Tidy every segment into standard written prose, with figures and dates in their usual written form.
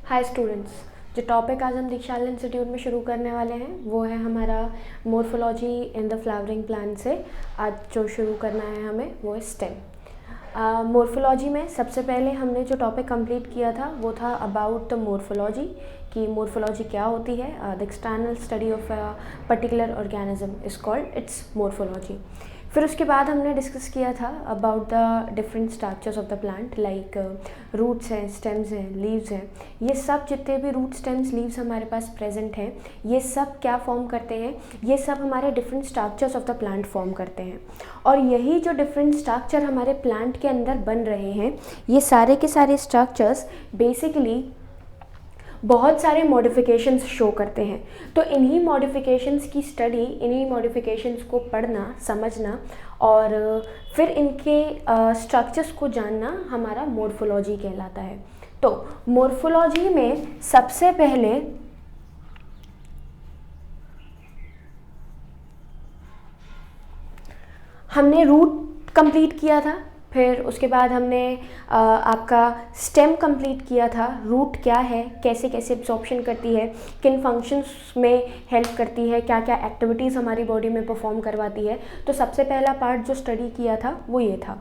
Hi students, जो topic आज हम दीक्षाला इंस्टीट्यूट में शुरू करने वाले हैं वो है हमारा morphology in the flowering plant से। आज जो शुरू करना है हमें वो है स्टेम। मोर्फोलॉजी में सबसे पहले हमने जो टॉपिक कंप्लीट किया था वो था अबाउट द मोर्फोलॉजी, कि मोर्फोलॉजी क्या होती है। The external study of a particular organism is called its morphology. फिर उसके बाद हमने डिस्कस किया था about the different structures of the plant, like roots हैं, स्टेम्स हैं, लीव्स हैं। ये सब जितने भी रूट, स्टेम्स, लीव्स हमारे पास प्रेजेंट हैं, ये सब क्या फॉर्म करते हैं, ये सब हमारे different structures of the plant form करते हैं। और यही जो डिफरेंट स्ट्रक्चर हमारे प्लांट के अंदर बन रहे हैं, ये सारे के सारे स्ट्रक्चर्स बेसिकली बहुत सारे मॉडिफिकेशंस शो करते हैं। तो इन्हीं मॉडिफिकेशंस की स्टडी, इन्हीं मॉडिफिकेशंस को पढ़ना, समझना और फिर इनके स्ट्रक्चर्स को जानना हमारा मोर्फोलॉजी कहलाता है। तो मोर्फोलॉजी में सबसे पहले हमने रूट कंप्लीट किया था, फिर उसके बाद हमने आपका स्टेम कंप्लीट किया था। रूट क्या है, कैसे कैसे एब्जॉर्प्शन करती है, किन फंक्शंस में हेल्प करती है, क्या क्या एक्टिविटीज़ हमारी बॉडी में परफॉर्म करवाती है। तो सबसे पहला पार्ट जो स्टडी किया था वो ये था,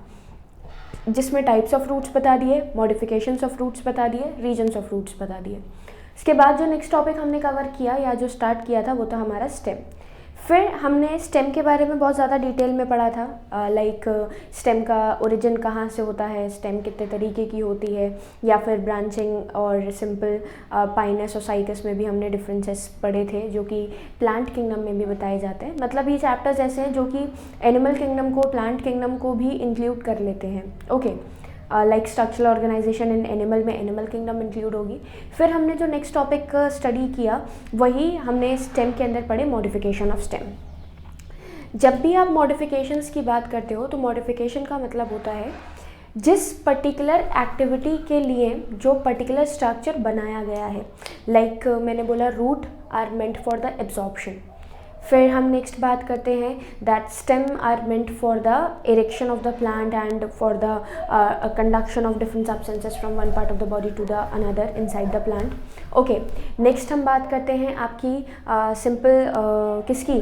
जिसमें टाइप्स ऑफ रूट्स बता दिए, मॉडिफिकेशंस ऑफ रूट्स बता दिए, रीजन्स ऑफ रूट्स बता दिए। इसके बाद जो नेक्स्ट टॉपिक हमने कवर किया या जो स्टार्ट किया था वो था हमारा स्टेम। फिर हमने स्टेम के बारे में बहुत ज़्यादा डिटेल में पढ़ा था, लाइक स्टेम का ओरिजिन कहाँ से होता है, स्टेम कितने तरीके की होती है, या फिर ब्रांचिंग और सिंपल पाइनस और साइकस में भी हमने डिफरेंसेस पढ़े थे जो कि प्लांट किंगडम में भी बताए जाते हैं। मतलब ये चैप्टर्स ऐसे हैं जो कि एनिमल किंगडम को, प्लांट किंगडम को भी इंक्लूड कर लेते हैं। Okay, like structural organisation in animal में एनिमल किंगडम इंक्लूड होगी। फिर हमने जो नेक्स्ट टॉपिक स्टडी किया वही हमने स्टेम के अंदर पढ़े, मॉडिफिकेशन ऑफ स्टेम। जब भी आप मॉडिफिकेशंस की बात करते हो तो मॉडिफिकेशन का मतलब होता है जिस पर्टिकुलर एक्टिविटी के लिए जो पर्टिकुलर स्ट्रक्चर बनाया गया है। लाइक मैंने बोला root are meant for the absorption. फिर हम नेक्स्ट बात करते हैं that stem are meant for the erection of the plant and for the conduction of different substances from one part of the body to the another inside the plant. Okay, next हम बात करते हैं आपकी simple किसकी,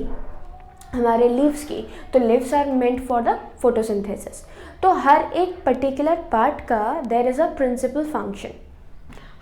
हमारे leaves की। तो leaves are meant for the photosynthesis. तो हर एक पर्टिकुलर पार्ट का there is a principal function,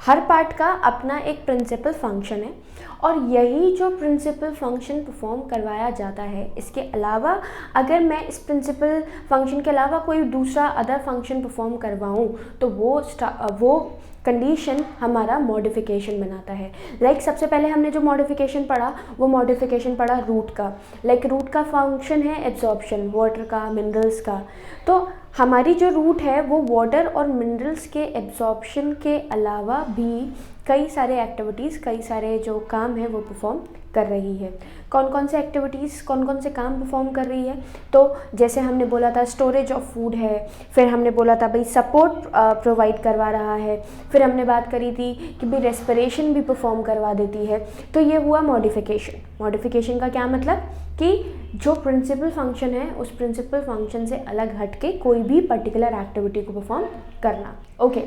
हर पार्ट का अपना एक प्रिंसिपल फंक्शन है और यही जो प्रिंसिपल फंक्शन परफॉर्म करवाया जाता है। इसके अलावा अगर मैं इस प्रिंसिपल फंक्शन के अलावा कोई दूसरा अदर फंक्शन परफॉर्म करवाऊँ तो वो कंडीशन हमारा मॉडिफिकेशन बनाता है। लाइक सबसे पहले हमने जो मॉडिफिकेशन पढ़ा वो मॉडिफिकेशन पढ़ा रूट का। लाइक रूट का फंक्शन है एब्जॉर्प्शन, वाटर का, मिनरल्स का। तो हमारी जो रूट है वो वाटर और मिनरल्स के एब्जॉर्प्शन के अलावा भी कई सारे एक्टिविटीज़, कई सारे जो काम है वो परफॉर्म कर रही है। कौन कौन से एक्टिविटीज़, कौन कौन से काम परफॉर्म कर रही है, तो जैसे हमने बोला था स्टोरेज ऑफ फूड है, फिर हमने बोला था भाई सपोर्ट प्रोवाइड करवा रहा है, फिर हमने बात करी थी कि भाई रेस्पिरेशन भी परफॉर्म करवा देती है। तो ये हुआ मॉडिफिकेशन। मॉडिफिकेशन का क्या मतलब कि जो प्रिंसिपल फंक्शन है उस प्रिंसिपल फंक्शन से अलग हट के कोई भी पर्टिकुलर एक्टिविटी को परफॉर्म करना। ओके,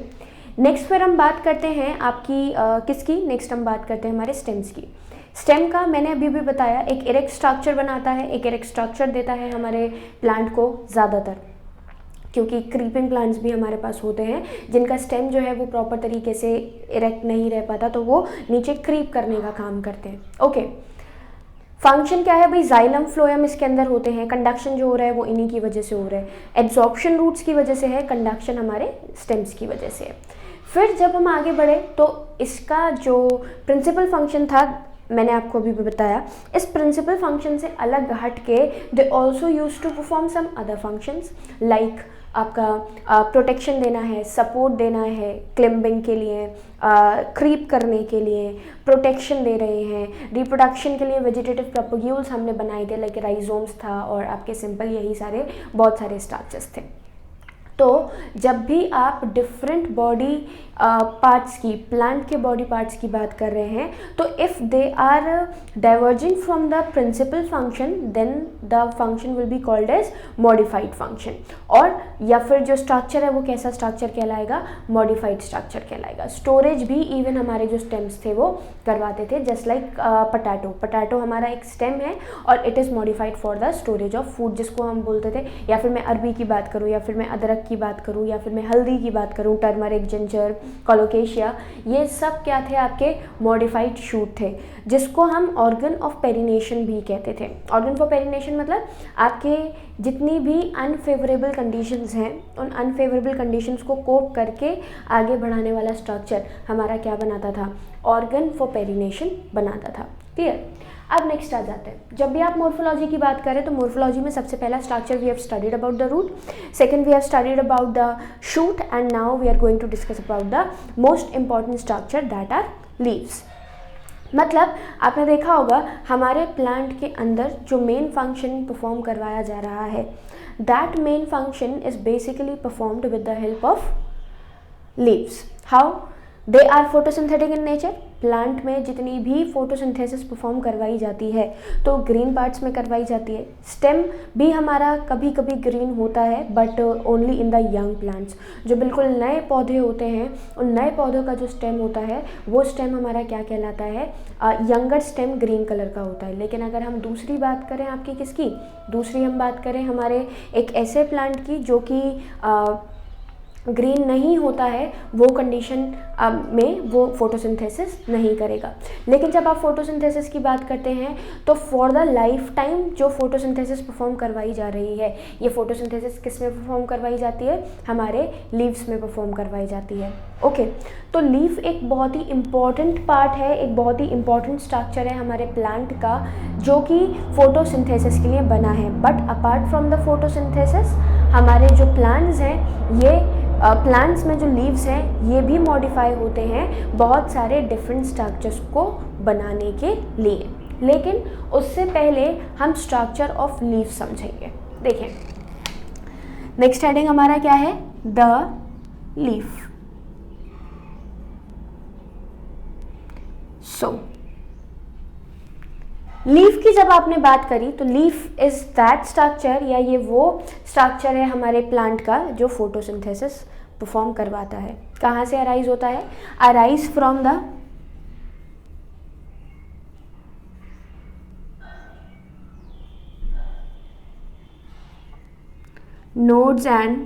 नेक्स्ट फिर हम बात करते हैं आपकी किसकी, नेक्स्ट हम बात करते हैं हमारे स्टेम्स की। स्टेम का मैंने अभी भी बताया एक इरेक्ट स्ट्रक्चर बनाता है, एक इरेक्ट स्ट्रक्चर देता है हमारे प्लांट को ज़्यादातर, क्योंकि क्रीपिंग प्लांट्स भी हमारे पास होते हैं जिनका स्टेम जो है वो प्रॉपर तरीके से इरेक्ट नहीं रह पाता, तो वो नीचे क्रीप करने का काम करते हैं। ओके, फंक्शन क्या है भाई, जाइलम फ्लोएम इसके अंदर होते हैं। कंडक्शन जो हो रहा है वो इन्हीं की वजह से हो रहा है, एब्जॉर्प्शन रूट्स की वजह से है, कंडक्शन हमारे स्टेम्स की वजह से है। फिर जब हम आगे बढ़े तो इसका जो प्रिंसिपल फंक्शन था मैंने आपको अभी भी बताया, इस प्रिंसिपल फंक्शन से अलग हट के they also use to perform some other functions, like आपका प्रोटेक्शन देना है, सपोर्ट देना है, क्लिम्बिंग के लिए, क्रीप करने के लिए प्रोटेक्शन दे रहे हैं, रिप्रोडक्शन के लिए वेजिटेटिव प्रोपोग्यूल्स हमने बनाए थे, लाइक राइजोम्स था और आपके सिंपल यही सारे बहुत सारे स्ट्रक्चर्स थे। तो जब भी आप डिफरेंट बॉडी पार्ट्स की, प्लांट के बॉडी पार्ट्स की बात कर रहे हैं, तो if they are diverging from the principal function then the function will be called as modified function, और या फिर जो स्ट्रक्चर है वो कैसा स्ट्रक्चर कहलाएगा, मॉडिफाइड स्ट्रक्चर कहलाएगा। स्टोरेज भी इवन हमारे जो स्टेम्स थे वो करवाते थे, जस्ट लाइक पटैटो हमारा एक स्टेम है और it is modified for the storage of food, जिसको हम बोलते थे, या फिर मैं अरबी की बात करूँ, या फिर मैं अदरक की बात करूँ, या फिर मैं हल्दी की बात करूँ, टर्मरिक, जिंजर, कोलोकेशिया, ये सब क्या थे, आपके मॉडिफाइड शूट थे, जिसको हम ऑर्गन ऑफ पेरिनेशन भी कहते थे। ऑर्गन फॉर पेरिनेशन मतलब आपके जितनी भी अनफेवरेबल कंडीशंस हैं, उन अनफेवरेबल कंडीशंस को कोप करके आगे बढ़ाने वाला स्ट्रक्चर हमारा क्या बनाता था, ऑर्गन फॉर पेरिनेशन बनाता था। क्लियर। अब नेक्स्ट आ जाते हैं, जब भी आप मोर्फोलॉजी की बात करें तो मोर्फोलॉजी में सबसे पहला structure we have studied about the root, second we have studied about the shoot, and now we are going to discuss about the most important structure that are leaves. मतलब आपने देखा होगा हमारे प्लांट के अंदर जो मेन फंक्शन परफॉर्म करवाया जा रहा है, that main function is basically performed with the help of leaves. How? They are photosynthetic in nature. Plant में जितनी भी फोटोसिंथेसिस परफॉर्म करवाई जाती है तो ग्रीन पार्ट्स में करवाई जाती है। स्टेम भी हमारा कभी कभी ग्रीन होता है, but only in the young plants. जो बिल्कुल नए पौधे होते हैं, उन नए पौधों का जो स्टेम होता है वो स्टेम हमारा क्या कहलाता है, यंगर स्टेम ग्रीन कलर का होता है। लेकिन अगर हम दूसरी बात करें आपकी किसकी, दूसरी हम बात करें हमारे एक ऐसे प्लांट की जो कि ग्रीन नहीं होता है, वो कंडीशन में वो फोटोसिंथेसिस नहीं करेगा। लेकिन जब आप फोटोसिंथेसिस की बात करते हैं तो फॉर द लाइफ टाइम जो फोटोसिंथेसिस परफॉर्म करवाई जा रही है, ये फोटोसिंथेसिस किस में परफॉर्म करवाई जाती है, हमारे लीव्स में परफॉर्म करवाई जाती है। ओके, तो लीफ एक बहुत ही इम्पॉर्टेंट पार्ट है, एक बहुत ही इम्पॉर्टेंट स्ट्रक्चर है हमारे प्लांट का, जो कि फोटोसिंथेसिस के लिए बना है। But apart from the photosynthesis हमारे जो प्लांट्स हैं, ये प्लांट्स में जो लीव्स हैं ये भी मॉडिफाई होते हैं बहुत सारे डिफरेंट स्ट्रक्चर्स को बनाने के लिए। लेकिन उससे पहले हम स्ट्रक्चर ऑफ लीफ समझेंगे। देखें, नेक्स्ट हेडिंग हमारा क्या है, द लीफ। सो लीफ की जब आपने बात करी तो लीफ इज दैट स्ट्रक्चर, या ये वो स्ट्रक्चर है हमारे प्लांट का जो फोटोसिंथेसिस परफॉर्म करवाता है। कहाँ से अराइज होता है, arise from the nodes and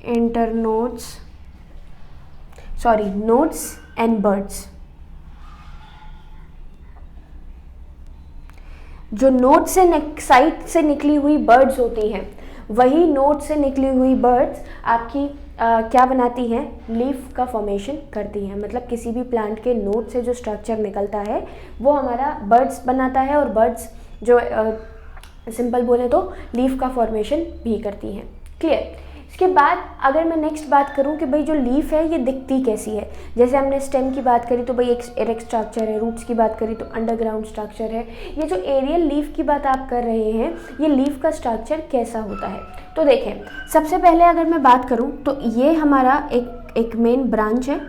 internodes, nodes and buds। जो नोड से साइड से निकली हुई बर्ड्स होती हैं, वही नोड से निकली हुई बर्ड्स आपकी क्या बनाती हैं, लीफ का फॉर्मेशन करती हैं। मतलब किसी भी प्लांट के नोड से जो स्ट्रक्चर निकलता है वो हमारा बर्ड्स बनाता है, और बर्ड्स जो सिंपल बोले तो लीफ का फॉर्मेशन भी करती हैं। क्लियर। इसके बाद अगर मैं नेक्स्ट बात करूं कि भाई जो लीफ है ये दिखती कैसी है, जैसे हमने स्टेम की बात करी तो भाई एक एरेक्ट स्ट्रक्चर है, रूट्स की बात करी तो अंडरग्राउंड स्ट्रक्चर है। ये जो एरियल लीफ की बात आप कर रहे हैं, ये लीफ का स्ट्रक्चर कैसा होता है, तो देखें, सबसे पहले अगर मैं बात करूं तो ये हमारा एक मेन ब्रांच है,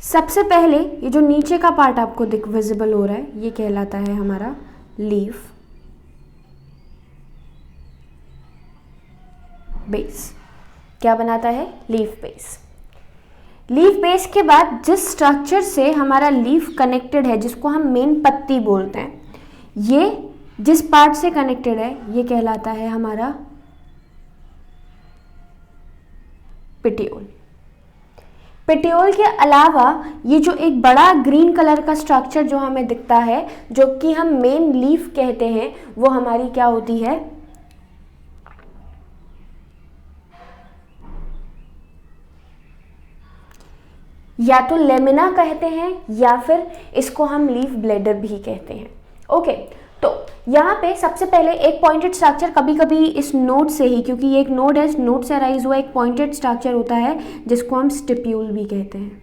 सबसे पहले ये जो नीचे का पार्ट आपको विजिबल हो रहा है ये कहलाता है हमारा लीफ बेस। क्या बनाता है, लीफ बेस। लीफ बेस के बाद जिस स्ट्रक्चर से हमारा लीफ कनेक्टेड है, जिसको हम मेन पत्ती बोलते हैं, ये जिस पार्ट से कनेक्टेड है ये कहलाता है हमारा पिटियोल। पिटियोल के अलावा ये जो एक बड़ा ग्रीन कलर का स्ट्रक्चर जो हमें दिखता है, जो कि हम मेन लीफ कहते हैं, वो हमारी क्या होती है? या तो लेमिना कहते हैं या फिर इसको हम लीफ ब्लेडर भी कहते हैं। ओके, तो यहाँ पे सबसे पहले एक पॉइंटेड स्ट्रक्चर, कभी कभी इस नोड से ही, क्योंकि ये एक नोड है, इस नोड से अराइज हुआ एक पॉइंटेड स्ट्रक्चर होता है जिसको हम स्टिप्यूल भी कहते हैं।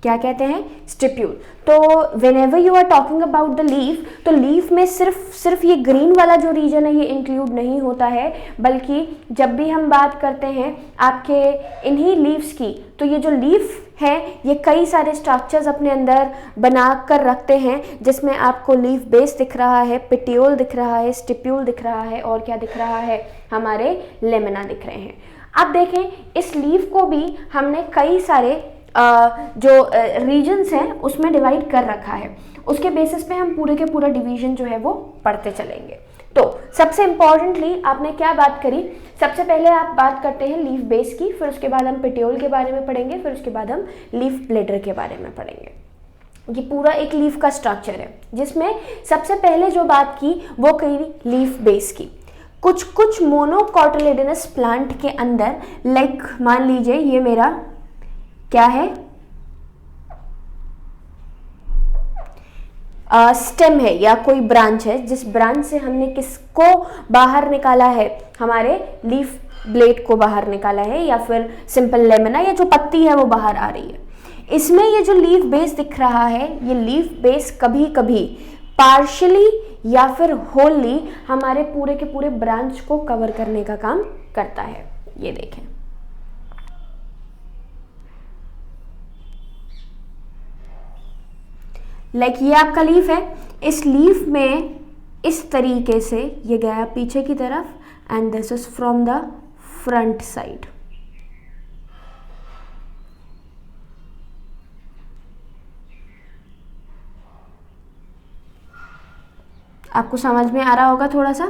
क्या कहते हैं? स्टिप्यूल। तो whenever you are talking about the leaf, तो लीफ में सिर्फ ये ग्रीन वाला जो रीजन है ये इंक्लूड नहीं होता है, बल्कि जब भी हम बात करते हैं आपके इन्हीं लीव्स की, तो ये जो लीफ है ये कई सारे स्ट्रक्चर्स अपने अंदर बना कर रखते हैं, जिसमें आपको लीफ बेस दिख रहा है, पिटियोल दिख रहा है, स्टिप्यूल दिख रहा है, और क्या दिख रहा है? हमारे लेमिना दिख रहे हैं। अब देखें, इस लीफ को भी हमने कई सारे जो रीजन्स हैं उसमें डिवाइड कर रखा है। उसके बेसिस पे हम पूरे के पूरा डिवीजन जो है वो पढ़ते चलेंगे। तो सबसे इम्पॉर्टेंटली आपने क्या बात करी? सबसे पहले आप बात करते हैं लीफ बेस की, फिर उसके बाद हम पिटियोल के बारे में पढ़ेंगे, फिर उसके बाद हम लीफ ब्लेडर के बारे में पढ़ेंगे। ये पूरा एक लीफ का स्ट्रक्चर है, जिसमें सबसे पहले जो बात की वो कही लीफ बेस की। कुछ मोनोकोटिलेडोनस प्लांट के अंदर, लाइक मान लीजिए ये मेरा क्या है? स्टेम है या कोई ब्रांच है, जिस ब्रांच से हमने किसको बाहर निकाला है? हमारे लीफ ब्लेड को बाहर निकाला है, या फिर सिंपल लेमिना या जो पत्ती है वो बाहर आ रही है। इसमें ये जो लीफ बेस दिख रहा है, ये लीफ बेस कभी कभी पार्शियली या फिर होली हमारे पूरे के पूरे ब्रांच को कवर करने का काम करता है। ये देखें, लाइक ये आपका लीफ है, इस लीफ में इस तरीके से ये गया पीछे की तरफ, and this is from the front side. आपको समझ में आ रहा होगा थोड़ा सा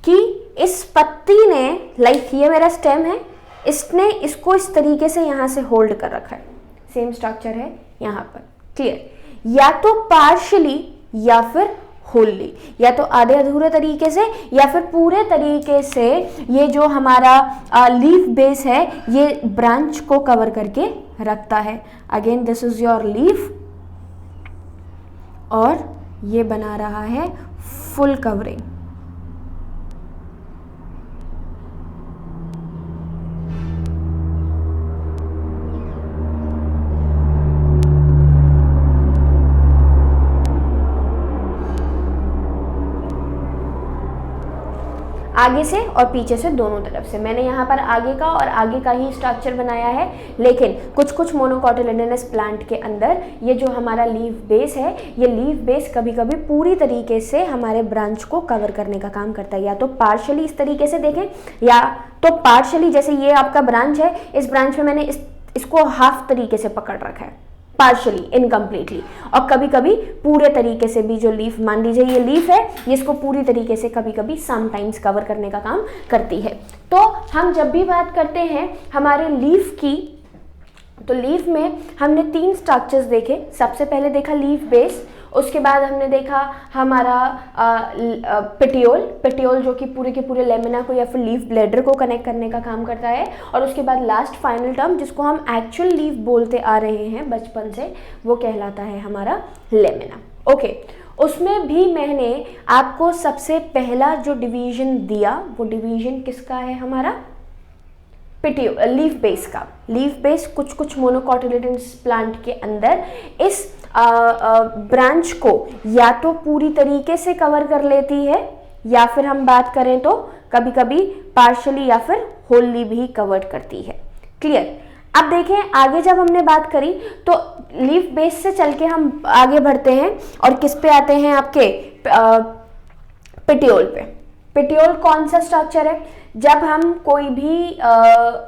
कि इस पत्ती ने, लाइक ये मेरा स्टेम है, इसने इसको इस तरीके से यहां से होल्ड कर रखा है। सेम स्ट्रक्चर है यहां पर, क्लियर? या तो पार्शियली या फिर होली, या तो आधे अधूरे तरीके से या फिर पूरे तरीके से ये जो हमारा लीफ बेस है ये ब्रांच को कवर करके रखता है। Again this is your leaf, और ये बना रहा है फुल कवरिंग। आगे से और पीछे से दोनों तरफ से मैंने यहाँ पर आगे का और आगे का ही स्ट्रक्चर बनाया है, लेकिन कुछ मोनोकोटिलेडोनस प्लांट के अंदर ये जो हमारा लीफ बेस है, ये लीफ बेस कभी कभी पूरी तरीके से हमारे ब्रांच को कवर करने का काम करता है। या तो पार्शियली इस तरीके से देखें, या तो पार्शियली, जैसे ये आपका ब्रांच है, इस ब्रांच में मैंने इसको हाफ तरीके से पकड़ रखा है, पार्शियली, इनकम्प्लीटली, और कभी कभी पूरे तरीके से भी जो लीफ, मान लीजिए ये लीफ है, ये इसको पूरी तरीके से कभी कभी समटाइम्स कवर करने का काम करती है। तो हम जब भी बात करते हैं हमारे लीफ की, तो लीफ में हमने 3 स्ट्रक्चर्स देखे। सबसे पहले देखा लीफ बेस, उसके बाद हमने देखा हमारा पिटियोल जो कि पूरे के पूरे लेमिना को या फिर लीफ ब्लेडर को कनेक्ट करने का काम करता है, और उसके बाद लास्ट फाइनल टर्म जिसको हम एक्चुअल लीफ बोलते आ रहे हैं बचपन से, वो कहलाता है हमारा लेमिना। ओके, उसमें भी मैंने आपको सबसे पहला जो डिवीजन दिया वो डिवीजन किसका है? हमारा लीफ बेस का। लीफ बेस कुछ मोनोकोटिलेडोनस प्लांट के अंदर इस ब्रांच को या तो पूरी तरीके से कवर कर लेती है, या फिर हम बात करें तो कभी कभी पार्शियली या फिर होली भी कवर करती है। क्लियर? अब देखें आगे जब हमने बात करी तो लीफ बेस से चल के हम आगे बढ़ते हैं और किस पे आते हैं? आपके पिटियोल पे। पिटियोल कौन सा स्ट्रक्चर है? जब हम कोई भी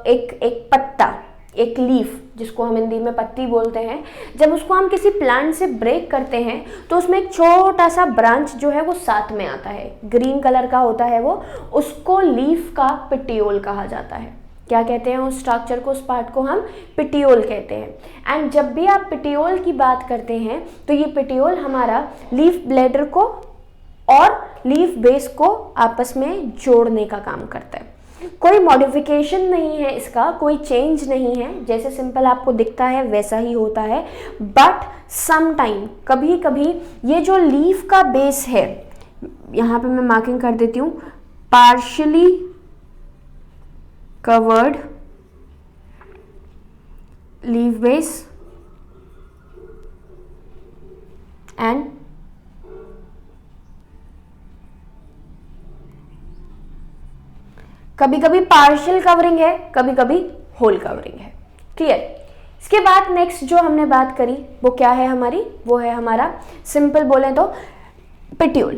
एक पत्ता, एक लीफ जिसको हम हिंदी में पत्ती बोलते हैं, जब उसको हम किसी प्लांट से ब्रेक करते हैं तो उसमें एक छोटा सा ब्रांच जो है वो साथ में आता है, ग्रीन कलर का होता है वो, उसको लीफ का पिटियोल कहा जाता है। क्या कहते हैं उस स्ट्रक्चर को, उस पार्ट को हम पेटियोल कहते हैं। एंड जब भी आप पेटियोल की बात करते हैं तो ये पेटियोल हमारा लीफ ब्लैडर को और लीफ बेस को आपस में जोड़ने का काम करता है। कोई मॉडिफिकेशन नहीं है इसका, कोई चेंज नहीं है, जैसे सिंपल आपको दिखता है वैसा ही होता है। बट सम टाइम, कभी कभी ये जो लीफ का बेस है, यहाँ पे मैं मार्किंग कर देती हूँ, partially covered leaf base and कभी कभी पार्शियल कवरिंग है, कभी कभी होल कवरिंग है। क्लियर। इसके बाद नेक्स्ट जो हमने बात करी वो क्या है हमारी, वो है हमारा सिंपल बोले तो पेटियोल।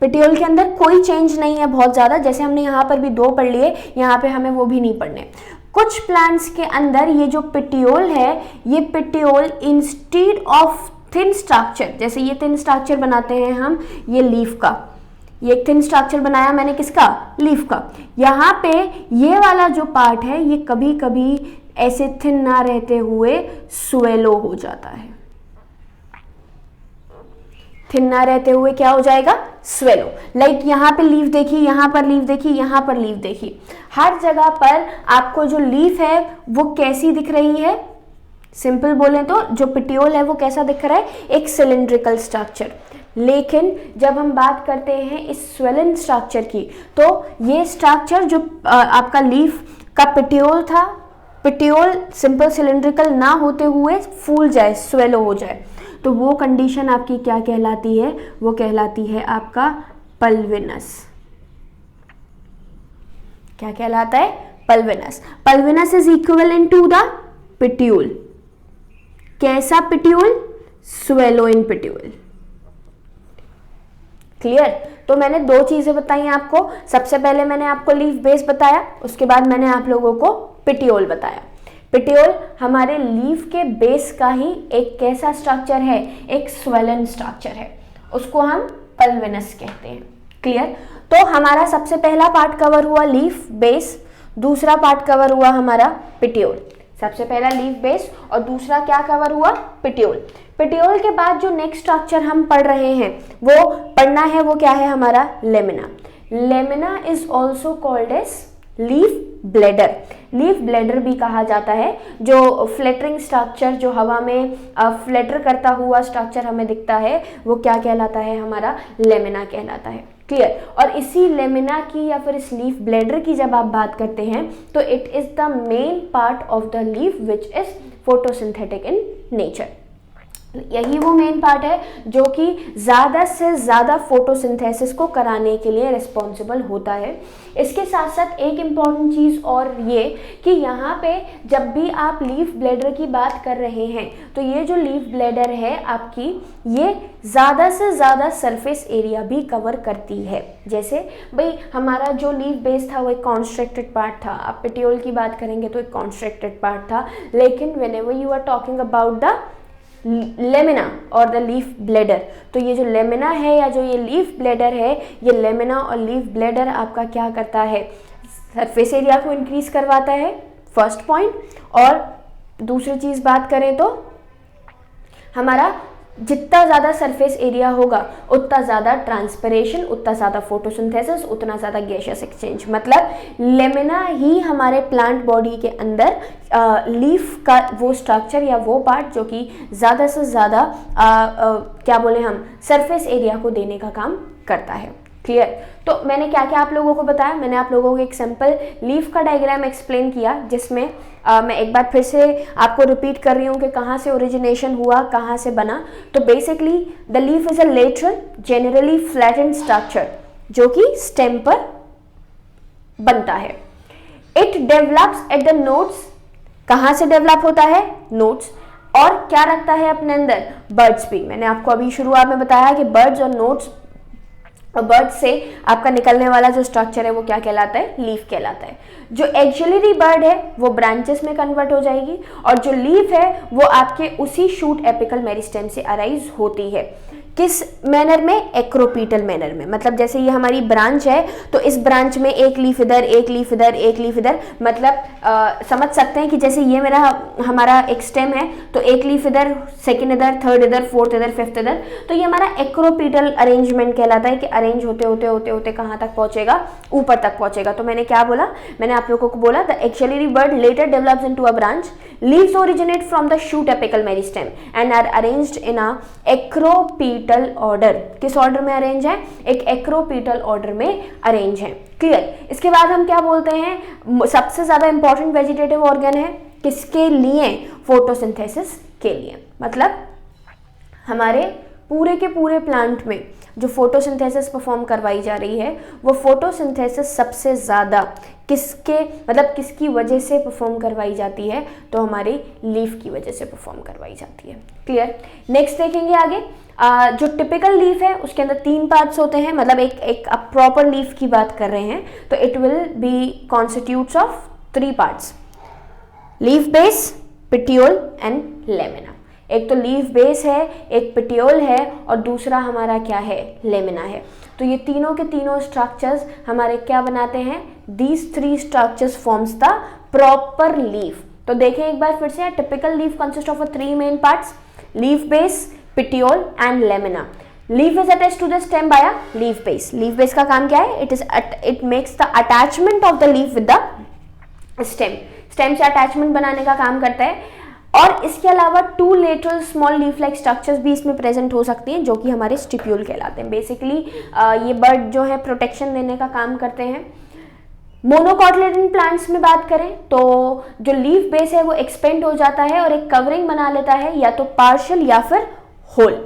पेटियोल के अंदर कोई चेंज नहीं है बहुत ज़्यादा, जैसे हमने यहाँ पर भी 2 पढ़ लिए, यहाँ पे हमें वो भी नहीं पढ़ने। कुछ प्लांट्स के अंदर ये जो पेटियोल है, ये petiole instead of thin structure, जैसे ये थिन स्ट्रक्चर बनाते हैं हम, ये लीफ का, ये एक थिन स्ट्रक्चर बनाया मैंने किसका, लीफ का। यहाँ पे ये वाला जो पार्ट है ये कभी कभी ऐसे थिन ना रहते हुए स्वेलो हो जाता है। थिन ना रहते हुए क्या हो जाएगा, स्वेलो। लाइक यहाँ पे लीफ देखी, यहाँ पर लीफ देखी, यहाँ पर लीफ देखी, हर जगह पर आपको जो लीफ है वो कैसी दिख रही है, सिंपल बोलें तो जो पेटियोल है वो कैसा दिख रहा है, एक सिलिंड्रिकल स्ट्रक्चर। लेकिन जब हम बात करते हैं इस स्वेलन स्ट्रक्चर की, तो ये स्ट्रक्चर जो आपका लीफ का पेटियोल था, पेटियोल सिंपल सिलिंड्रिकल ना होते हुए फूल जाए, स्वेलो हो जाए, तो वो कंडीशन आपकी क्या कहलाती है, वो कहलाती है आपका पल्विनस। क्या कहलाता है, pulvinus. Pulvinus is equivalent to the petiole. कैसा petiole, swollen in petiole. Clear. तो मैंने 2 चीजें बताई आपको, सबसे पहले मैंने आपको लीफ बेस बताया, उसके बाद मैंने आप लोगों को पेटियोल बताया। पेटियोल हमारे लीफ के बेस का ही एक कैसा स्ट्रक्चर है, एक स्वेलन स्ट्रक्चर है, उसको हम पल्विनस कहते हैं। क्लियर। तो हमारा सबसे पहला पार्ट कवर हुआ लीफ बेस, दूसरा पार्ट कवर हुआ हमारा पेटियोल। सबसे पहला लीफ बेस और दूसरा क्या कवर हुआ, पेटियोल। पेटियोल के बाद जो नेक्स्ट स्ट्रक्चर हम पढ़ रहे हैं वो पढ़ना है, वो क्या है हमारा, lamina. Lamina is also called as leaf blade. Leaf blade भी कहा जाता है, जो फ्लैटरिंग स्ट्रक्चर, जो हवा में फ्लैटर करता हुआ स्ट्रक्चर हमें दिखता है, वो क्या कहलाता है, हमारा लेमिना कहलाता है। क्लियर। और इसी लेमिना की या फिर इस लीफ ब्लेडर की जब आप बात करते हैं तो it is the main part of the leaf which is photosynthetic in nature. यही वो मेन पार्ट है जो कि ज़्यादा से ज़्यादा फोटोसिंथेसिस को कराने के लिए रिस्पॉन्सिबल होता है। इसके साथ साथ एक इम्पॉर्टेंट चीज़ और ये कि यहाँ पे जब भी आप लीफ ब्लेडर की बात कर रहे हैं तो ये जो लीफ ब्लेडर है आपकी, ये ज़्यादा से ज़्यादा सरफेस एरिया भी कवर करती है। जैसे भाई हमारा जो लीफ बेस था वो एक कॉन्स्ट्रक्टेड पार्ट था, आप पेटियोल की बात करेंगे तो एक कॉन्स्ट्रक्टेड पार्ट था, लेकिन whenever you are talking about the lamina और द लीफ ब्लेडर, तो ये जो लेमिना है या जो ये लीफ ब्लेडर है, ये लेमिना और लीफ ब्लेडर आपका क्या करता है, सरफेस एरिया को इंक्रीज करवाता है, फर्स्ट पॉइंट। और दूसरी चीज़ बात करें तो हमारा जितना ज़्यादा सरफेस एरिया होगा उतना ज़्यादा ट्रांसपिरेशन, उतना ज़्यादा फोटोसिंथेसिस, उतना ज़्यादा गैसियस एक्सचेंज। मतलब लेमिना ही हमारे प्लांट बॉडी के अंदर लीफ का वो स्ट्रक्चर या वो पार्ट जो कि ज़्यादा से ज़्यादा क्या बोले हम, सरफेस एरिया को देने का काम करता है। क्लियर। तो मैंने क्या क्या आप लोगों को बताया, मैंने आप लोगों को एक सिंपल लीफ का डायग्राम एक्सप्लेन किया, जिसमें मैं एक बार फिर से आपको रिपीट कर रही हूँ कि कहाँ से ओरिजिनेशन हुआ, कहाँ से बना। तो basically the leaf is a lateral generally flattened structure जो कि स्टेम पर बनता है। It develops at the nodes. कहाँ से डेवलप होता है, नोड्स। और क्या रखता है अपने अंदर, बर्ड्स भी। मैंने आपको अभी शुरुआत में बताया कि बर्ड्स और नोड्स, बर्ड से आपका निकलने वाला जो स्ट्रक्चर है वो क्या कहलाता है, लीफ कहलाता है। जो एक्सिलरी बर्ड है वो ब्रांचेस में कन्वर्ट हो जाएगी और जो लीफ है वो आपके उसी शूट एपिकल मेरिस्टेम से अराइज होती है। किस मैनर में? एक्रोपीटल मैनर में। मतलब जैसे ये हमारी ब्रांच है तो इस ब्रांच में एक लीफ इधर, एक लीफ इधर, एक लीफ इधर, मतलब समझ सकते हैं कि जैसे ये हमारा एक स्टेम है तो एक लीफ इधर, सेकंड इधर, थर्ड इधर, फोर्थ इधर, फिफ्थ इधर। तो ये हमारा एक्रोपीटल अरेंजमेंट कहलाता है कि अरेंज होते होते होते होते कहाँ तक पहुंचेगा? ऊपर तक पहुंचेगा। तो मैंने क्या बोला? मैंने आप लोगों को बोला the axillary bud later develops into a branch, leaves originate from the shoot apical meristem and are arranged in a acropetal order. किस ऑर्डर में अरेंज है? एक एक्रोपीटल ऑर्डर में अरेंज है। क्लियर? इसके बाद हम क्या बोलते हैं? सबसे ज्यादा इंपॉर्टेंट वेजिटेटिव ऑर्गन है किसके लिए? फोटोसिंथेसिस के लिए। मतलब हमारे पूरे के पूरे प्लांट में जो फोटोसिंथेसिस परफॉर्म करवाई जा रही है वो फोटोसिंथेसिस सबसे ज़्यादा किसकी वजह से परफॉर्म करवाई जाती है? तो हमारी लीफ की वजह से परफॉर्म करवाई जाती है। क्लियर? नेक्स्ट देखेंगे आगे। जो टिपिकल लीफ है उसके अंदर 3 पार्ट्स होते हैं, मतलब एक प्रॉपर लीफ की बात कर रहे हैं तो it will B constitutes of 3 parts, leaf base, petiole and lamina. एक तो लीफ बेस है, एक पिटियोल है और दूसरा हमारा क्या है? लेमिना है। तो ये तीनों के तीनों स्ट्रक्चर्स हमारे क्या बनाते हैं? These 3 structures forms the proper leaf. तो देखें एक बार फिर से, typical leaf consist of 3 main parts, leaf base, petiole and lamina. Leaf is attached to the stem by a leaf base. Leaf base का काम क्या है? It makes the attachment of the leaf with the stem. Stem से attachment बनाने का काम करता है। और इसके अलावा 2 lateral small leaf like structures भी इसमें प्रेजेंट हो सकती हैं जो कि हमारे स्टिप्यूल कहलाते हैं। बेसिकली ये बर्ड जो है प्रोटेक्शन देने का काम करते हैं। मोनोकॉटिलेडन प्लांट्स में बात करें तो जो लीफ बेस है वो एक्सपेंड हो जाता है और एक कवरिंग बना लेता है, या तो पार्शियल या फिर होल,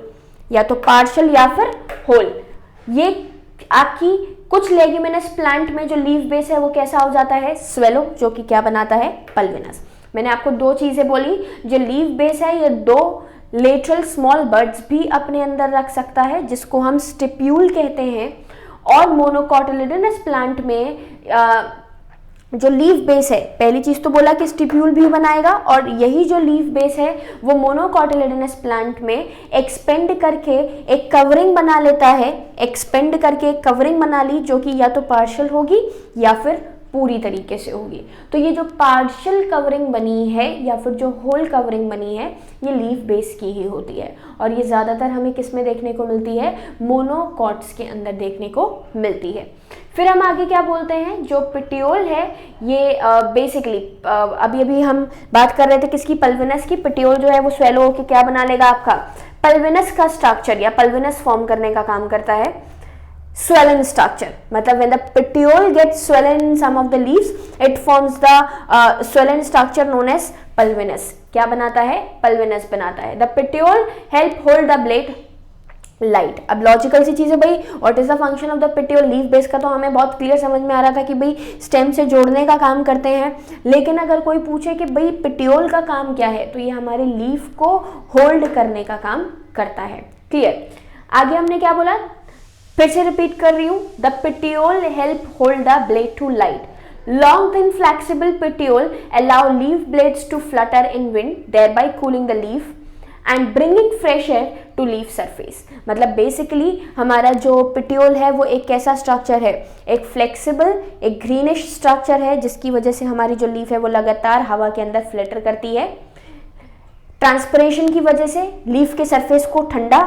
या तो पार्शियल या फिर होल। ये आपकी कुछ लेग्यूमिनस प्लांट में जो लीफ बेस है वो कैसा हो जाता है? स्वेलो, जो कि क्या बनाता है? पल्विनस। मैंने आपको 2 चीजें बोली, जो लीफ बेस है ये 2 लेटरल स्मॉल बर्ड्स भी अपने अंदर रख सकता है जिसको हम स्टिप्यूल कहते हैं। और मोनोकॉटिलिडनस प्लांट में जो लीफ बेस है, पहली चीज तो बोला कि स्टिप्यूल भी बनाएगा और यही जो लीफ बेस है वो मोनोकॉटिलिडनस प्लांट में एक्सपेंड करके एक कवरिंग बना लेता है। एक्सपेंड करके एक कवरिंग बना ली जो कि या तो पार्शियल होगी या फिर पूरी तरीके से होगी। तो ये जो पार्शियल कवरिंग बनी है या फिर जो होल कवरिंग बनी है ये लीफ बेस की ही होती है और ये ज़्यादातर हमें किस में देखने को मिलती है? मोनोकॉट्स के अंदर देखने को मिलती है। फिर हम आगे क्या बोलते हैं? जो पिटियोल है ये बेसिकली अभी हम बात कर रहे थे किसकी? पल्विनस की। पिटियोल जो है वो स्वेलो होकर क्या बना लेगा? आपका पल्विनस का स्ट्रक्चर या पल्विनस फॉर्म करने का काम करता है। swollen structure, मतलब when the petiole gets swollen in some of the leaves it forms the swollen structure known as pulvinus। क्या बनाता है? पल्विनस बनाता है। the petiole help hold the blade light। अब लॉजिकल सी चीज़ है भाई, what is the function of the petiole? Leaf base का तो हमें बहुत क्लियर समझ में आ रहा था कि भाई स्टेम से जोड़ने का काम करते हैं, लेकिन अगर कोई पूछे कि भाई पिटियोल का काम क्या है तो ये हमारे लीफ को होल्ड करने का काम करता है। क्लियर? आगे हमने क्या बोला? फिर से रिपीट कर रही हूं, the petiole help hold the blade to light. Long thin flexible petiole allow leaf blades to flutter in wind thereby cooling the leaf and bringing fresh air to leaf surface। मतलब basically हमारा जो petiole है वो एक कैसा structure है? एक flexible, एक ग्रीनिश स्ट्रक्चर है जिसकी वजह से हमारी जो लीफ है वो लगातार हवा के अंदर फ्लटर करती है। ट्रांसपिरेशन की वजह से लीफ के सरफेस को ठंडा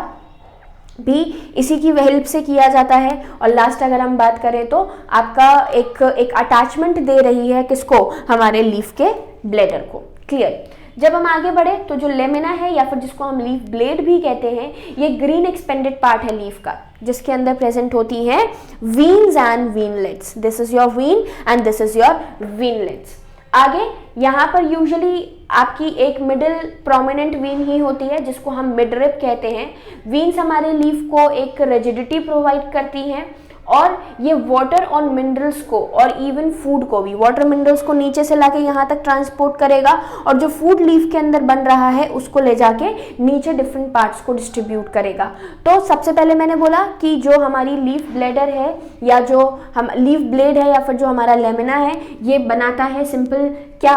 भी इसी की हेल्प से किया जाता है। और लास्ट अगर हम बात करें तो आपका एक अटैचमेंट दे रही है किसको? हमारे लीफ के ब्लेडर को। क्लियर? जब हम आगे बढ़े तो जो लेमिना है या फिर जिसको हम लीफ ब्लेड भी कहते हैं ये ग्रीन एक्सपेंडेड पार्ट है लीफ का जिसके अंदर प्रेजेंट होती है veins and veinlets. This is your vein and this is your veinlets. आगे यहाँ पर यूजुअली आपकी एक मिडिल प्रोमिनेंट वीन ही होती है जिसको हम मिडरिप कहते हैं। वीन्स हमारे लीफ को एक रिजिडिटी प्रोवाइड करती हैं और ये वाटर और मिनरल्स को और इवन फूड को भी, वाटर मिनरल्स को नीचे से लाके यहाँ तक ट्रांसपोर्ट करेगा और जो फूड लीफ के अंदर बन रहा है उसको ले जाके नीचे डिफरेंट पार्ट्स को डिस्ट्रीब्यूट करेगा। तो सबसे पहले मैंने बोला कि जो हमारी लीफ ब्लेडर है या जो हम लीफ ब्लेड है या फिर जो हमारा लेमिना है ये बनाता है सिंपल क्या?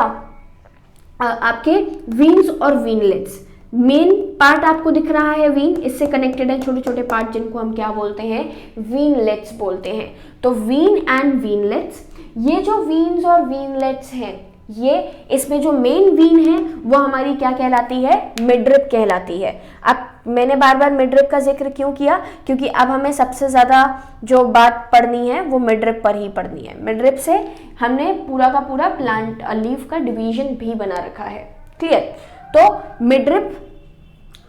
आपके वीन्स और वीनलेट्स। मेन पार्ट आपको दिख रहा है वीन, इससे कनेक्टेड है छोटे छोटे पार्ट जिनको हम क्या बोलते हैं, वीनलेट्स बोलते हैं। तो वीन एंड वीनलेट्स, ये जो वीन्स और वीनलेट्स हैं, ये इसमें जो मेन वीन है वो हमारी क्या कहलाती है, मिडरिप कहलाती है। अब मैंने बार बार मिडरिप का जिक्र क्यों किया, क्योंकि अब हमें सबसे ज़्यादा जो बात पढ़नी है वो मिडरिप पर ही पढ़नी है। मिडरिप से हमने पूरा का पूरा प्लांट लीफ का डिवीजन भी बना रखा है, क्लियर। तो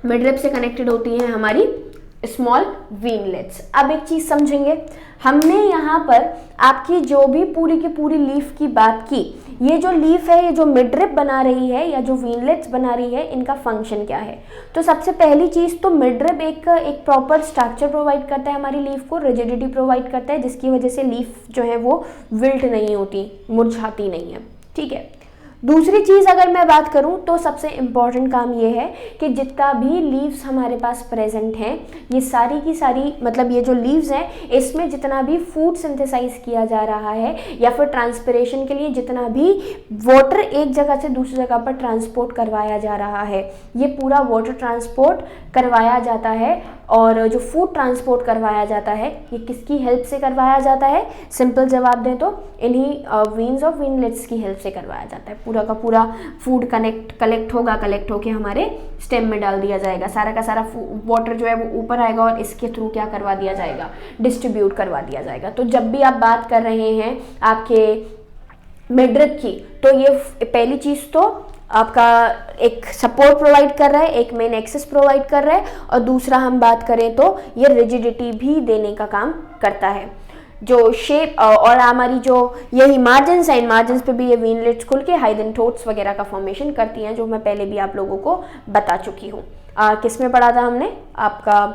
मिडरिप से कनेक्टेड होती है हमारी स्मॉल वीनलेट्स। अब एक चीज समझेंगे, हमने यहाँ पर आपकी जो भी पूरी की पूरी लीफ की बात की, ये जो लीफ है, ये जो मिडरिप बना रही है या जो वीनलेट्स बना रही है, इनका फंक्शन क्या है। तो सबसे पहली चीज तो मिडरिप एक प्रॉपर स्ट्रक्चर प्रोवाइड करता है हमारी लीफ को, रिजिडिटी प्रोवाइड करता है, जिसकी वजह से लीफ जो है वो विल्ट नहीं होती, मुरझाती नहीं है, ठीक है। दूसरी चीज़ अगर मैं बात करूं तो सबसे इम्पॉर्टेंट काम ये है कि जितना भी लीव्स हमारे पास प्रेजेंट हैं, ये सारी की सारी, मतलब ये जो लीव्स हैं, इसमें जितना भी फूड सिंथेसाइज किया जा रहा है या फिर ट्रांसपिरेशन के लिए जितना भी वाटर एक जगह से दूसरी जगह पर ट्रांसपोर्ट करवाया जा रहा है, ये पूरा वाटर ट्रांसपोर्ट करवाया जाता है। और जो फूड ट्रांसपोर्ट करवाया जाता है, ये किसकी हेल्प से करवाया जाता है, सिंपल जवाब दें तो इन्हीं वीन्स और वीनलेट्स की हेल्प से करवाया जाता है। पूरा का पूरा फूड कलेक्ट होके हमारे स्टेम में डाल दिया जाएगा, सारा का सारा वाटर जो है वो ऊपर आएगा और इसके थ्रू क्या करवा दिया जाएगा, डिस्ट्रीब्यूट करवा दिया जाएगा। तो जब भी आप बात कर रहे हैं आपके मिडरिप की, तो ये पहली चीज़ तो आपका एक सपोर्ट प्रोवाइड कर रहा है, एक मेन एक्सेस प्रोवाइड कर रहा है, और दूसरा हम बात करें तो ये रिजिडिटी भी देने का काम करता है। जो शेप और हमारी जो यही मार्जिन्स हैं, इन मार्जिन्स पे भी ये वीनलेट्स खुल के हाइडेंटोट्स वगैरह का फॉर्मेशन करती हैं, जो मैं पहले भी आप लोगों को बता चुकी हूँ। किस में पढ़ा था हमने, आपका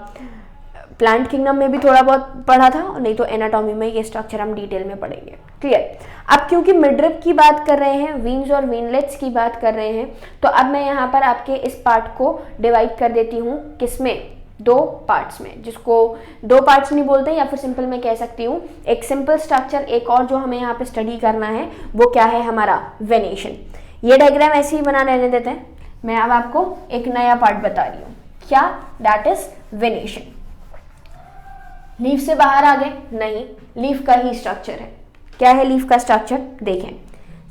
प्लांट किंगडम में भी थोड़ा बहुत पढ़ा था, और नहीं तो एनाटॉमी में ये स्ट्रक्चर हम डिटेल में पढ़ेंगे, क्लियर। अब क्योंकि मिडरिप की बात कर रहे हैं, वीन्स और वीनलेट्स की बात कर रहे हैं, तो अब मैं यहाँ पर आपके इस पार्ट को डिवाइड कर देती हूँ, किसमें, दो पार्ट्स में, जिसको दो पार्ट्स नहीं बोलते, या फिर सिंपल मैं कह सकती हूँ एक सिंपल स्ट्रक्चर। एक और जो हमें यहाँ पे स्टडी करना है वो क्या है, हमारा वेनेशन। ये डायग्राम ऐसे ही बना रहने देते हैं, मैं अब आपको एक नया पार्ट बता रही हूँ, क्या, दैट इज वेनेशन। लीफ से बाहर आ गए, नहीं, लीफ का ही स्ट्रक्चर है। क्या है लीफ का स्ट्रक्चर, देखें।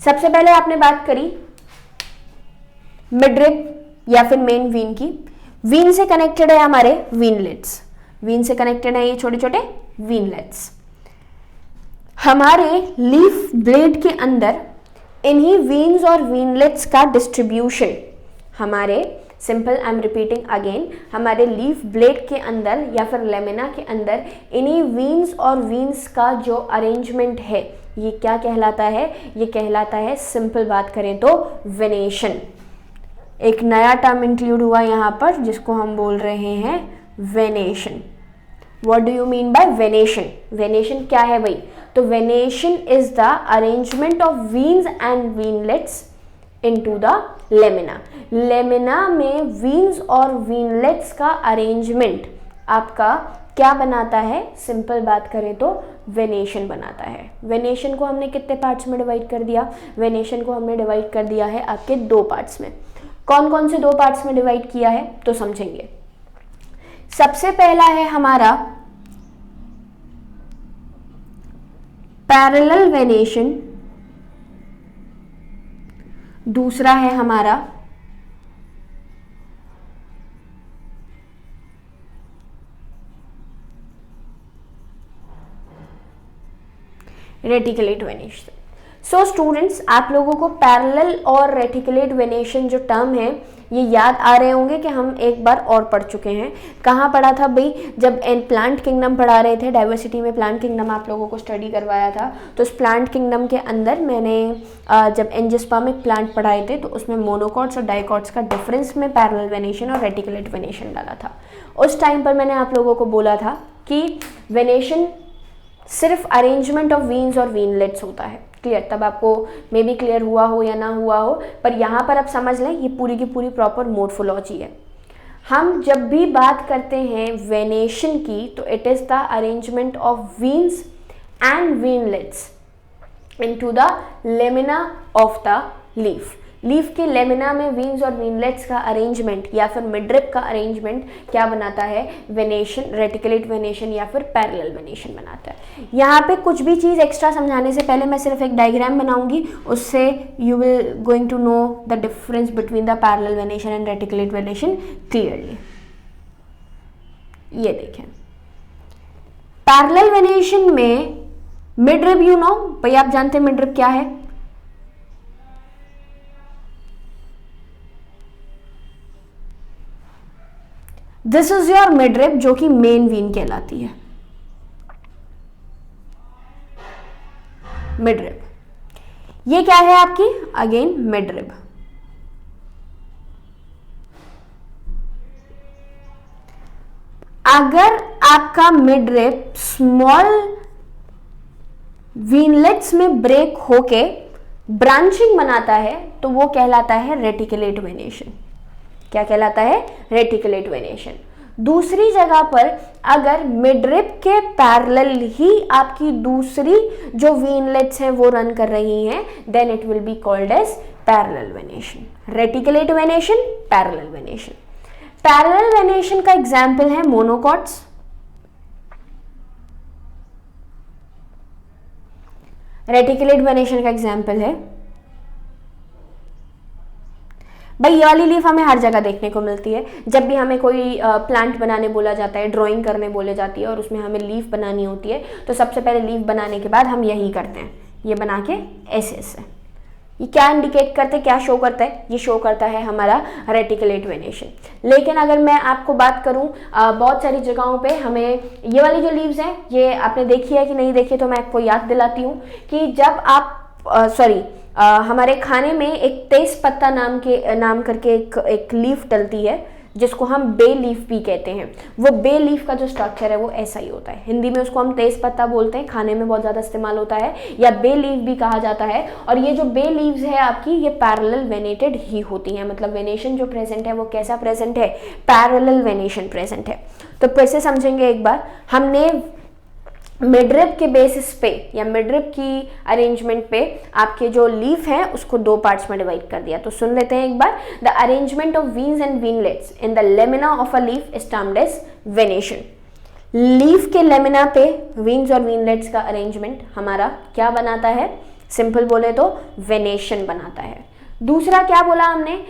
सबसे पहले आपने बात करी मिडरिप या फिर मेन वीन की। वीन से कनेक्टेड है हमारे वीनलेट्स, वीन से कनेक्टेड है ये छोटे छोटे वीनलेट्स। हमारे लीफ ब्लेड के अंदर इन्हीं वीन्स और वीनलेट्स का डिस्ट्रीब्यूशन, हमारे simple, I am repeating again, हमारे लीफ ब्लेड के अंदर या फिर लेमिना के अंदर इन्हीं वीन्स और वीन्स का जो अरेंजमेंट है, ये क्या कहलाता है, ये कहलाता है, सिंपल बात करें तो वेनेशन। एक नया टर्म इंक्लूड हुआ यहाँ पर जिसको हम बोल रहे हैं venation. What do you mean by venation, venation क्या है भाई, तो venation is the arrangement of veins and veinlets into the lamina. Lamina में वीन्स और वीनलेट्स का अरेंजमेंट आपका क्या बनाता है, सिंपल बात करें तो वेनेशन बनाता है। वेनेशन को हमने कितने पार्ट्स में डिवाइड कर दिया, वेनेशन को हमने डिवाइड कर दिया है आपके दो पार्ट्स में। कौन कौन से दो पार्ट्स में डिवाइड किया है तो समझेंगे। सबसे पहला है हमारा पैरेलल वेनेशन, दूसरा है हमारा रेटिकुलेट वेनेशन। सो स्टूडेंट्स, आप लोगों को पैरेलल और रेटिकुलेट वेनेशन जो टर्म है ये याद आ रहे होंगे कि हम एक बार और पढ़ चुके हैं। कहाँ पढ़ा था भाई, जब प्लांट किंगडम पढ़ा रहे थे, डाइवर्सिटी में प्लांट किंगडम आप लोगों को स्टडी करवाया था। तो उस प्लांट किंगडम के अंदर मैंने जब एंजियोस्पर्मिक प्लांट पढ़ाए थे तो उसमें मोनोकॉट्स और डाइकॉट्स का डिफरेंस में पैरेलल वेनेशन और रेटिकुलेट वेनेशन डाला था। उस टाइम पर मैंने आप लोगों को बोला था कि वेनेशन सिर्फ अरेंजमेंट ऑफ वीन्स और वीनलेट्स होता है, क्लियर। तब आपको मे बी क्लियर हुआ हो या ना हुआ हो, पर यहाँ पर आप समझ लें ये पूरी की पूरी प्रॉपर मोर्फोलॉजी है। हम जब भी बात करते हैं वेनेशन की तो it is the arrangement of veins and veinlets into the lamina of the leaf. Leaf के लेमिना में वीन्स और वीनलेट्स का अरेंजमेंट या फिर मिडरिप का अरेंजमेंट क्या बनाता है, वेनेशन, रेटिकुलेट वेनेशन या फिर पैरेलल वेनेशन बनाता है। यहाँ पे कुछ भी चीज़ एक्स्ट्रा समझाने से पहले मैं सिर्फ एक डायग्राम बनाऊंगी, उससे you will going to know the difference between the parallel venation and reticulate venation clearly. ये देखें, पैरेलल वेनेशन में मिडरिप, यू नो भाई, आप जानते हैं मिडरिप क्या है, दिस इज योर मिडरिप जो कि मेन वीन कहलाती है। मिडरिप, ये क्या है आपकी, अगेन मिडरिप। अगर आपका मिडरिप स्मॉल वीनलेट्स में ब्रेक होके ब्रांचिंग बनाता है तो वो कहलाता है रेटिकुलेट वेनेशन। क्या कहलाता है, रेटिकुलेट वेनेशन। दूसरी जगह पर अगर मिडरिप के पैरेलल ही आपकी दूसरी जो वीनलेट्स हैं वो रन कर रही हैं, then it will be called as parallel venation. Reticulate venation, parallel venation. Parallel venation का एग्जाम्पल है मोनोकॉट्स, रेटिकुलेट वेनेशन का एग्जाम्पल है भाई ये वाली लीफ हमें हर जगह देखने को मिलती है। जब भी हमें कोई प्लांट बनाने बोला जाता है, ड्राइंग करने बोले जाती है और उसमें हमें लीफ बनानी होती है, तो सबसे पहले लीफ बनाने के बाद हम यही करते हैं, ये बना के ऐसे ऐसे। ये क्या इंडिकेट करते हैं, क्या शो करता है, ये शो करता है हमारा रेटिकुलेट वेनेशन। लेकिन अगर मैं आपको बात करूं, बहुत सारी जगहों पे हमें ये वाली जो लीव्स हैं, ये आपने देखी है कि नहीं देखी, तो मैं आपको याद दिलाती हूँ कि जब आप हमारे खाने में एक तेज पत्ता नाम करके एक लीफ डलती है जिसको हम बे लीफ भी कहते हैं। वो बे लीफ का जो स्ट्रक्चर है वो ऐसा ही होता है। हिंदी में उसको हम तेज पत्ता बोलते हैं, खाने में बहुत ज़्यादा इस्तेमाल होता है, या बे लीफ भी कहा जाता है। और ये जो बे लीव्स है आपकी, ये पैरेलल वेनेटेड ही होती हैं। मतलब वेनेशन जो प्रेजेंट है वो कैसा प्रेजेंट है, पैरेलल वेनेशन प्रेजेंट है। तो फिर से समझेंगे एक बार, हमने मिडरिप के बेसिस पे या मिडरिप की अरेंजमेंट पे आपके जो लीफ है उसको दो पार्ट्स में डिवाइड कर दिया। तो सुन लेते हैं एक बार, the arrangement of veins and veinlets in the lamina of a leaf is termed as venation. Leaf के लेमिना पे वीन्स और वीनलेट्स का अरेंजमेंट हमारा क्या बनाता है, सिंपल बोले तो वेनेशन बनाता है। दूसरा क्या बोला हमने,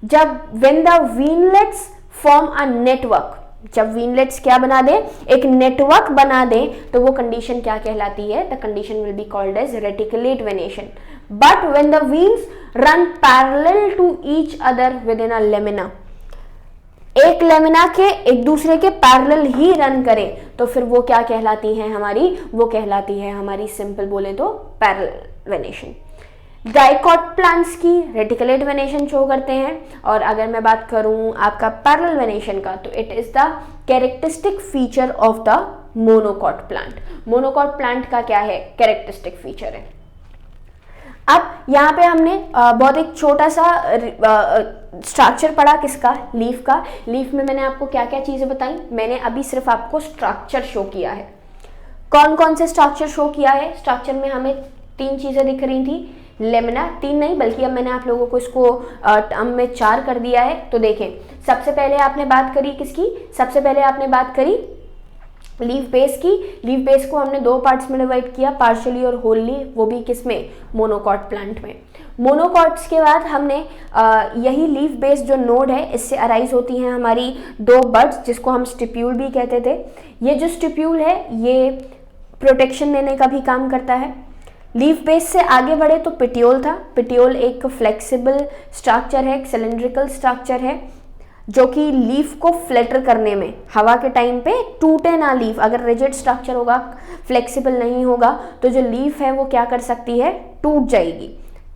जब when the veinlets form a network, जब वीनलेट्स क्या बना दे, एक नेटवर्क बना दे, तो वो कंडीशन क्या कहलाती है, the condition will be called as reticulate venation. But when the veins run parallel to each other within a lamina, एक लेमिना के एक दूसरे के पैरेलल ही रन करे, तो फिर वो क्या कहलाती है हमारी, वो कहलाती है हमारी सिंपल बोले तो पैरेलल वेनेशन। डाइकॉट प्लांट्स की रेटिकुलेट वेनेशन शो करते हैं। और अगर मैं बात करूं आपका पैरेलल वेनेशन का, तो it is the characteristic feature of the monocot plant. Monocot plant का क्या है, कैरेक्टरिस्टिक फीचर है। अब यहाँ पे हमने बहुत एक छोटा सा स्ट्रक्चर पढ़ा, किसका, लीफ का। लीफ में मैंने आपको क्या क्या चीजें बताई, मैंने अभी सिर्फ आपको स्ट्रक्चर शो किया है। कौन कौन से स्ट्रक्चर शो किया है, स्ट्रक्चर में हमें तीन चीजें दिख रही थी, लेमिना, तीन नहीं बल्कि अब मैंने आप लोगों को इसको टर्म में 4 कर दिया है। तो देखें, सबसे पहले आपने बात करी किसकी, सबसे पहले आपने बात करी लीफ बेस की। लीफ बेस को हमने दो पार्ट्स में डिवाइड किया, पार्शियली और होलली, वो भी किसमें, मोनोकॉट प्लांट में। मोनोकॉट्स के बाद हमने यही लीफ बेस जो नोड है, इससे अराइज होती हैं हमारी दो बड्स, जिसको हम स्टिप्यूल भी कहते थे। ये जो स्टिप्यूल है ये प्रोटेक्शन देने का भी काम करता है। लीफ बेस से आगे बढ़े तो पिटियोल था। पिटियोल एक फ्लेक्सिबल स्ट्रक्चर है, एक सिलेंड्रिकल स्ट्रक्चर है, जो कि लीफ को फ्लैटर करने में, हवा के टाइम पे टूटे ना लीफ, अगर रिजिड स्ट्रक्चर होगा, फ्लेक्सिबल नहीं होगा, तो जो लीफ है वो क्या कर सकती है, टूट जाएगी।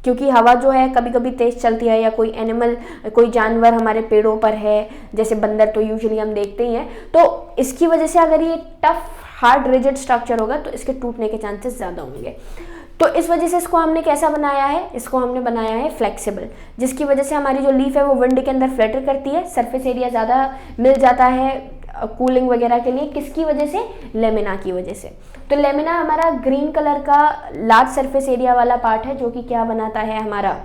क्योंकि हवा जो है कभी कभी तेज चलती है, या कोई एनिमल, कोई जानवर हमारे पेड़ों पर है, जैसे बंदर तो यूजुअली हम देखते ही हैं, तो इसकी वजह से अगर ये टफ हार्ड रिजिड स्ट्रक्चर होगा तो इसके टूटने के चांसेस ज़्यादा होंगे। तो इस वजह से इसको हमने कैसा बनाया है, इसको हमने बनाया है फ्लेक्सिबल, जिसकी वजह से हमारी जो लीफ है वो विंड के अंदर फ्लैटर करती है, सरफेस एरिया ज़्यादा मिल जाता है कूलिंग वगैरह के लिए। किसकी वजह से, लेमिना की वजह से। तो लेमिना हमारा ग्रीन कलर का लार्ज सरफेस एरिया वाला पार्ट है, जो कि क्या बनाता है, हमारा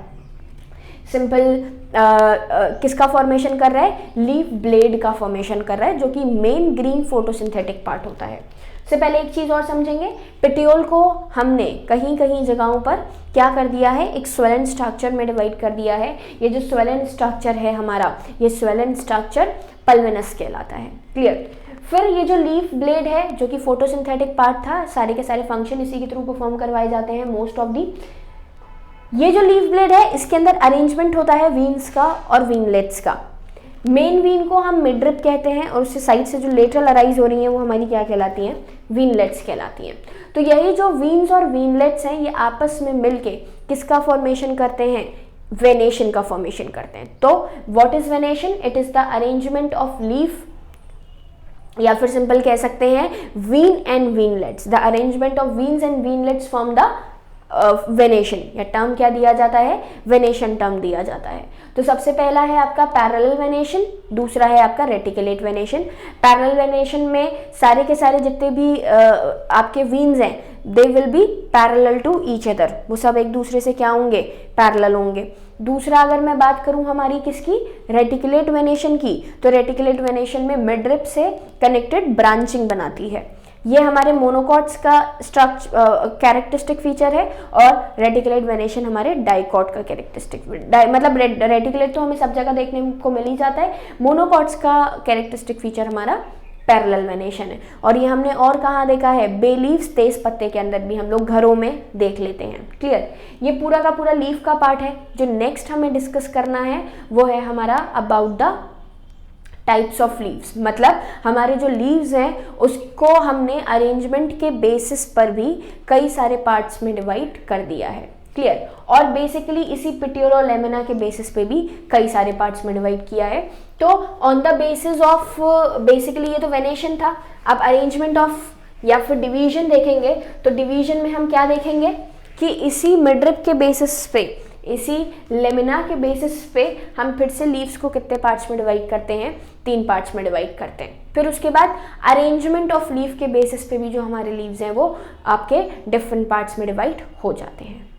सिंपल किसका फॉर्मेशन कर रहा है, लीफ ब्लेड का फॉर्मेशन कर रहा है, जो कि मेन ग्रीन फोटोसिंथेटिक पार्ट होता है। से पहले एक चीज़ और समझेंगे, पेटियोल को हमने कहीं कहीं जगहों पर क्या कर दिया है, एक स्वेलन स्ट्रक्चर में डिवाइड कर दिया है। ये जो स्वेलन स्ट्रक्चर है हमारा, ये स्वेलन स्ट्रक्चर पल्विनस कहलाता है। क्लियर। फिर ये जो लीफ ब्लेड है जो कि फोटोसिंथेटिक पार्ट था, सारे के सारे फंक्शन इसी के थ्रू परफॉर्म करवाए जाते हैं मोस्ट ऑफ दी। ये जो लीफ ब्लेड है इसके अंदर अरेंजमेंट होता है वीन्स का और वीनलेट्स का। मेन वीन को हम मिडरिप कहते हैं और उससे साइड से जो लेटरल अराइज हो रही हैं वो हमारी क्या कहलाती हैं, वीनलेट्स कहलाती हैं। तो यही जो वीन्स और वीनलेट्स हैं ये आपस में मिलके किसका फॉर्मेशन करते हैं, वेनेशन का फॉर्मेशन करते हैं। तो what is venation, it is the arrangement of leaf, या फिर सिंपल कह सकते हैं vein and veinlets, the arrangement of veins and veinlets from the venation, या टर्म क्या दिया जाता है, वेनेशन टर्म दिया जाता है। तो सबसे पहला है आपका पैरेलल वेनेशन, दूसरा है आपका रेटिकुलेट वेनेशन। पैरेलल वेनेशन में सारे के सारे जितने भी आपके वीन्स हैं they will be parallel to each other, वो सब एक दूसरे से क्या होंगे, पैरेलल होंगे। दूसरा अगर मैं बात करूं हमारी किसकी, रेटिकुलेट वेनेशन की, तो रेटिकुलेट वेनेशन में मिडरिप से कनेक्टेड ब्रांचिंग बनाती है। ये हमारे मोनोकॉट्स का स्ट्रक्चर कैरेक्टरिस्टिक फीचर है और रेटिकुलेट वेनेशन हमारे डाइकॉट का कैरेक्टरिस्टिक, मतलब रेटिकुलेट तो हमें सब जगह देखने को मिल ही जाता है, मोनोकॉट्स का कैरेक्टरिस्टिक फीचर हमारा पैरेलल वेनेशन है। और ये हमने और कहाँ देखा है, बे लीव्स, तेज पत्ते के अंदर भी हम लोग घरों में देख लेते हैं। क्लियर। ये पूरा का पूरा लीफ का पार्ट है। जो नेक्स्ट हमें डिस्कस करना है वो है हमारा about the types of leaves, मतलब हमारे जो लीव्स हैं उसको हमने अरेंजमेंट के बेसिस पर भी कई सारे पार्ट्स में डिवाइड कर दिया है। क्लियर। और बेसिकली इसी पेटियोल और लेमिना के बेसिस पे भी कई सारे पार्ट्स में डिवाइड किया है। तो on the basis of basically ये तो वेनेशन था। अब अरेंजमेंट ऑफ या फिर डिवीजन देखेंगे तो डिवीजन में हम क्या देखेंगे कि इसी मिडरिप के बेसिस पे, इसी लेमिना के बेसिस पे हम फिर से लीव्स को कितने पार्ट्स में डिवाइड करते हैं, 3 पार्ट्स में डिवाइड करते हैं। फिर उसके बाद अरेंजमेंट ऑफ लीफ के बेसिस पे भी जो हमारे लीव्स हैं वो आपके डिफरेंट पार्ट्स में डिवाइड हो जाते हैं।